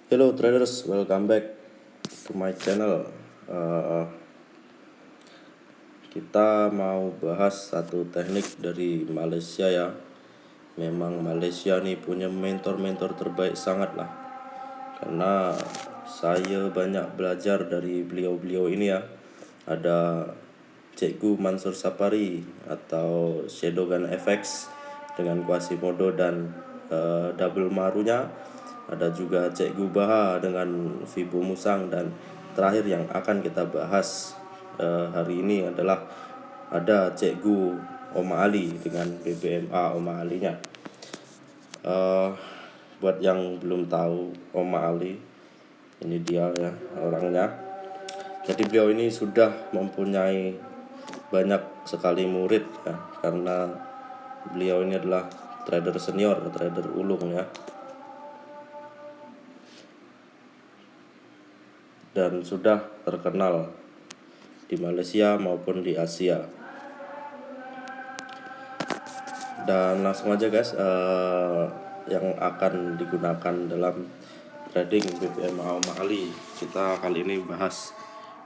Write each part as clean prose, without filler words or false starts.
Hello traders, welcome back to my channel. Kita mau bahas satu teknik dari Malaysia ya. Memang Malaysia nih punya mentor-mentor terbaik sangat lah. Karena saya banyak belajar dari beliau-beliau ini ya. Ada Cikgu Mansur Sapari atau Shadowgun FX dengan Quasimodo dan double marunya. Ada juga Cikgu Baha dengan Vibo Musang, dan terakhir yang akan kita bahas hari ini adalah ada Cikgu Oma Ali dengan BBMA Oma Alinya. Buat yang belum tahu Oma Ali, ini dia ya orangnya. Jadi beliau ini sudah mempunyai banyak sekali murid ya, karena beliau ini adalah trader senior, trader ulung ya, dan sudah terkenal di Malaysia maupun di Asia. Dan langsung aja guys, yang akan digunakan dalam trading BBMA Oma Ali, kita kali ini bahas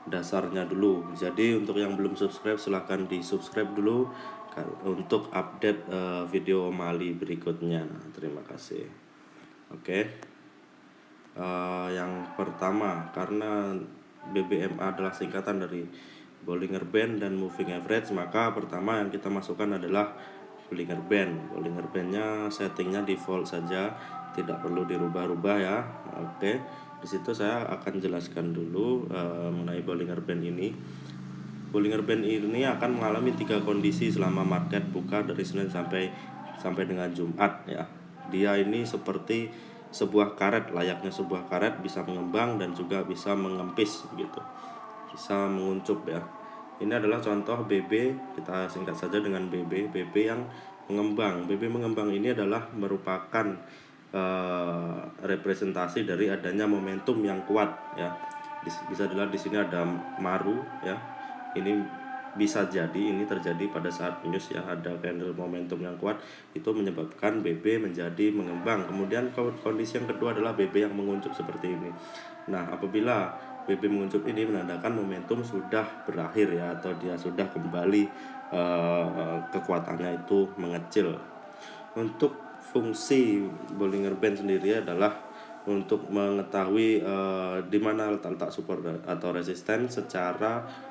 dasarnya dulu. Jadi untuk yang belum subscribe silahkan di subscribe dulu untuk update video Oma Ali berikutnya. Terima kasih. Oke. Yang pertama, karena BBMA adalah singkatan dari Bollinger Band dan Moving Average, maka pertama yang kita masukkan adalah Bollinger Band. Bollinger Bandnya settingnya default saja, tidak perlu dirubah-rubah ya. Oke, di situ saya akan jelaskan dulu mengenai Bollinger Band ini. Bollinger Band ini akan mengalami 3 kondisi selama market buka dari Senin sampai dengan Jumat ya. Dia ini seperti sebuah karet, layaknya sebuah karet, bisa mengembang dan juga bisa mengempis gitu. Bisa menguncup ya. Ini adalah contoh BB, kita singkat saja dengan BB yang mengembang. BB mengembang ini adalah merupakan representasi dari adanya momentum yang kuat ya. Bisa dilihat di sini ada maru ya. Ini bisa jadi ini terjadi pada saat news ya, ada candle momentum yang kuat, itu menyebabkan BB menjadi mengembang. Kemudian kondisi yang kedua adalah BB yang menguncup seperti ini. Nah, apabila BB menguncup ini menandakan momentum sudah berakhir ya, atau dia sudah kembali kekuatannya itu mengecil. Untuk fungsi Bollinger Band sendiri adalah untuk mengetahui di mana letak support atau resisten secara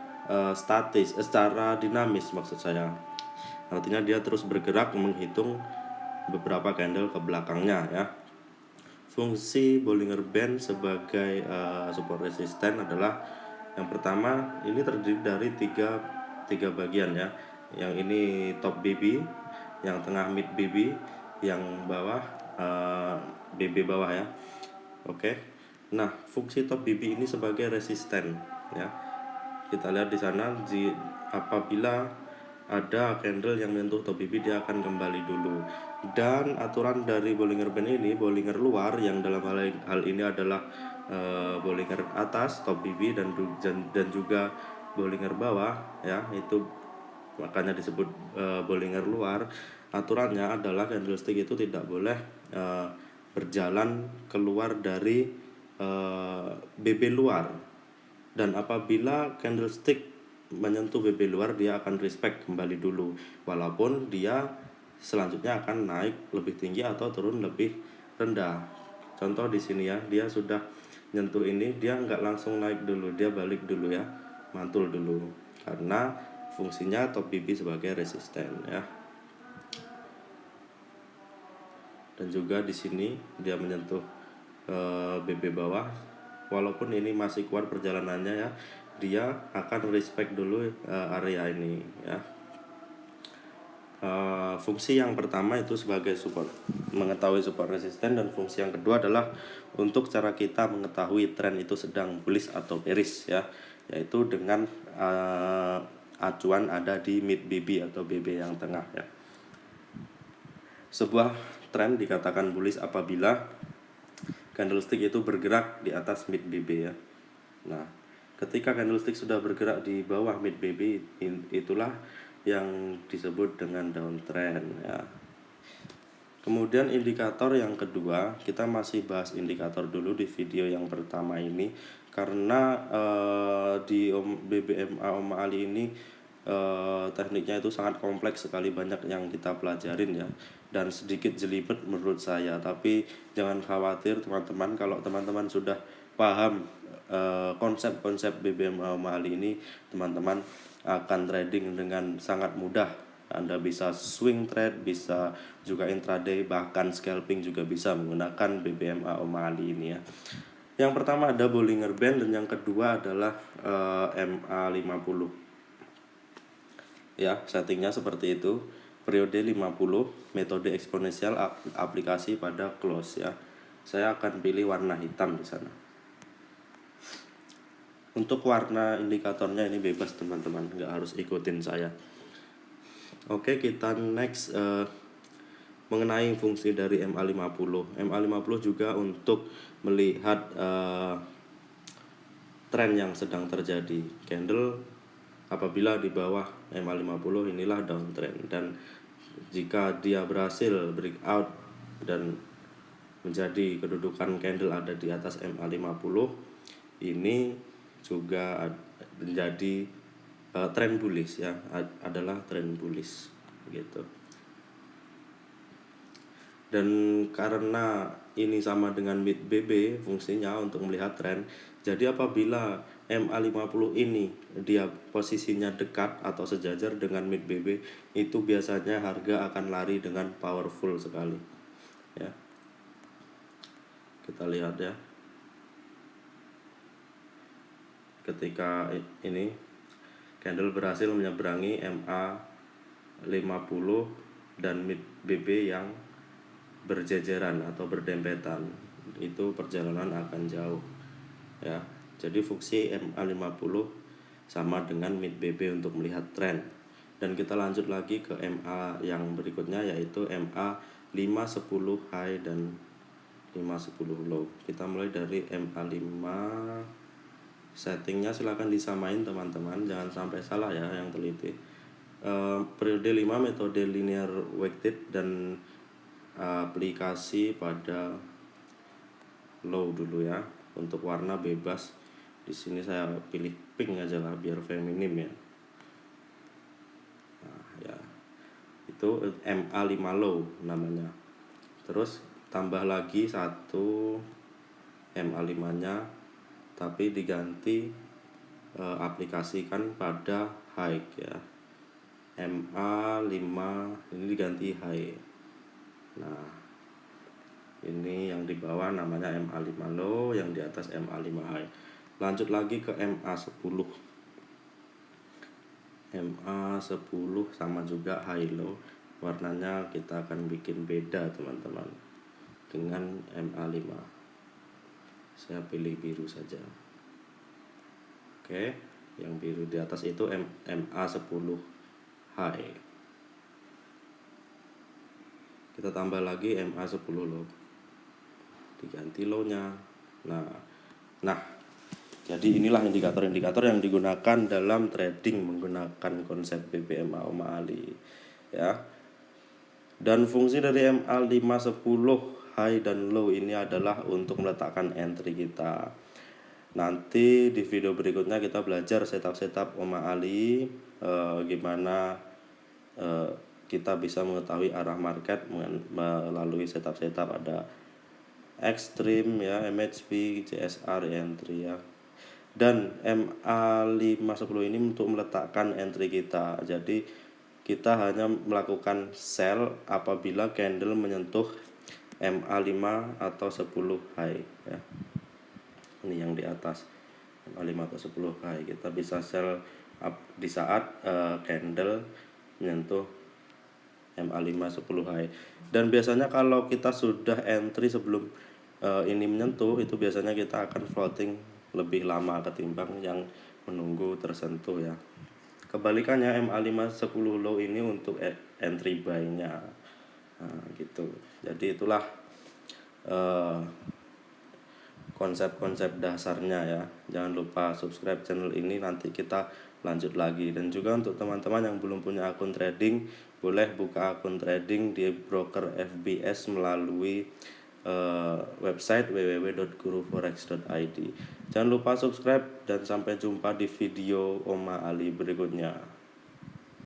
secara dinamis maksud saya. Artinya dia terus bergerak menghitung beberapa candle ke belakangnya ya. Fungsi Bollinger Band sebagai support resisten adalah, yang pertama ini terdiri dari tiga bagian ya. Yang ini top BB, yang tengah mid BB, yang bawah BB bawah ya. Oke. Nah, fungsi top BB ini sebagai resisten ya. Kita lihat di sana, apabila ada candle yang menyentuh top BB, dia akan kembali dulu. Dan aturan dari Bollinger Band ini, Bollinger luar yang dalam hal ini adalah Bollinger atas top BB dan juga Bollinger bawah ya, itu makanya disebut Bollinger luar. Aturannya adalah candlestick itu tidak boleh berjalan keluar dari BB luar, dan apabila candlestick menyentuh BB luar, dia akan respect kembali dulu, walaupun dia selanjutnya akan naik lebih tinggi atau turun lebih rendah. Contoh di sini ya, dia sudah nyentuh ini, dia nggak langsung naik dulu, dia balik dulu ya, mantul dulu, karena fungsinya top BB sebagai resisten ya. Dan juga di sini dia menyentuh BB bawah, walaupun ini masih kuat perjalanannya ya, dia akan respect dulu area ini ya. Fungsi yang pertama itu sebagai support, mengetahui support resisten, dan fungsi yang kedua adalah untuk cara kita mengetahui tren itu sedang bullish atau bearish ya, yaitu dengan acuan ada di mid BB atau BB yang tengah ya. Sebuah tren dikatakan bullish apabila candlestick itu bergerak di atas mid BB ya. Nah, ketika candlestick sudah bergerak di bawah mid BB, itulah yang disebut dengan downtrend ya. Kemudian indikator yang kedua, kita masih bahas indikator dulu di video yang pertama ini karena di BBMA Om Ali ini tekniknya itu sangat kompleks sekali, banyak yang kita pelajarin ya, dan sedikit jelibet menurut saya. Tapi jangan khawatir teman-teman, kalau teman-teman sudah paham konsep-konsep BBMA Om Ali ini, teman-teman akan trading dengan sangat mudah. Anda bisa swing trade, bisa juga intraday, bahkan scalping juga bisa menggunakan BBMA Om Ali ini ya. Yang pertama ada Bollinger Band dan yang kedua adalah MA50. Ya, settingnya seperti itu. Periode 50, metode eksponensial, aplikasi pada close ya. Saya akan pilih warna hitam di sana. Untuk warna indikatornya ini bebas teman-teman, nggak harus ikutin saya. Oke, kita next mengenai fungsi dari MA50. MA50 juga untuk melihat tren yang sedang terjadi. Candle apabila di bawah MA50 inilah downtrend, dan jika dia berhasil breakout dan menjadi kedudukan candle ada di atas MA50, ini juga menjadi tren bullish ya, adalah tren bullish gitu. Dan karena ini sama dengan mid BB fungsinya untuk melihat tren, jadi apabila MA50 ini dia posisinya dekat atau sejajar dengan mid BB, itu biasanya harga akan lari dengan powerful sekali ya. Kita lihat ya, ketika ini candle berhasil menyeberangi MA50 dan mid BB yang berjejeran atau berdempetan, itu perjalanan akan jauh ya. Jadi fungsi MA50 sama dengan mid BB untuk melihat tren. Dan kita lanjut lagi ke MA yang berikutnya, yaitu MA510 high dan 510 low. Kita mulai dari MA5. Settingnya silahkan disamain teman-teman, jangan sampai salah ya yang teliti. Periode 5, metode linear weighted dan aplikasi pada low dulu ya. Untuk warna bebas, di sini saya pilih pink aja lah biar feminim ya. Nah, ya. Itu MA5 low namanya. Terus tambah lagi satu MA5-nya, tapi diganti aplikasikan pada high ya. MA5 ini diganti high. Nah, ini yang di bawah namanya MA5 low, yang di atas MA5 high. Lanjut lagi ke MA10. MA10 sama juga high low. Warnanya kita akan bikin beda teman-teman dengan MA5. Saya pilih biru saja. Oke, yang biru di atas itu MA10 high. Kita tambah lagi MA10 low, diganti low-nya. Nah, jadi inilah indikator-indikator yang digunakan dalam trading menggunakan konsep BBMA Om Ali ya. Dan fungsi dari MA510 high dan low ini adalah untuk meletakkan entry kita. Nanti di video berikutnya kita belajar setup Om Ali, gimana kita bisa mengetahui arah market melalui setup ada Extreme ya, MHP, CSR entry ya. Dan MA510 ini untuk meletakkan entry kita. Jadi kita hanya melakukan sell apabila candle menyentuh MA5 atau 10 high ya. Ini yang di atas MA5 atau 10 high. Kita bisa sell di saat candle menyentuh MA5 10 high. Dan biasanya kalau kita sudah entry sebelum ini menyentuh, itu biasanya kita akan floating lebih lama ketimbang yang menunggu tersentuh ya. Kebalikannya MA5 10 low ini untuk entry buy-nya. Nah, gitu. Jadi itulah konsep-konsep dasarnya ya. Jangan lupa subscribe channel ini, nanti kita lanjut lagi. Dan juga untuk teman-teman yang belum punya akun trading, boleh buka akun trading di broker FBS melalui website www.guruforex.id. Jangan lupa subscribe dan sampai jumpa di video Oma Ali berikutnya.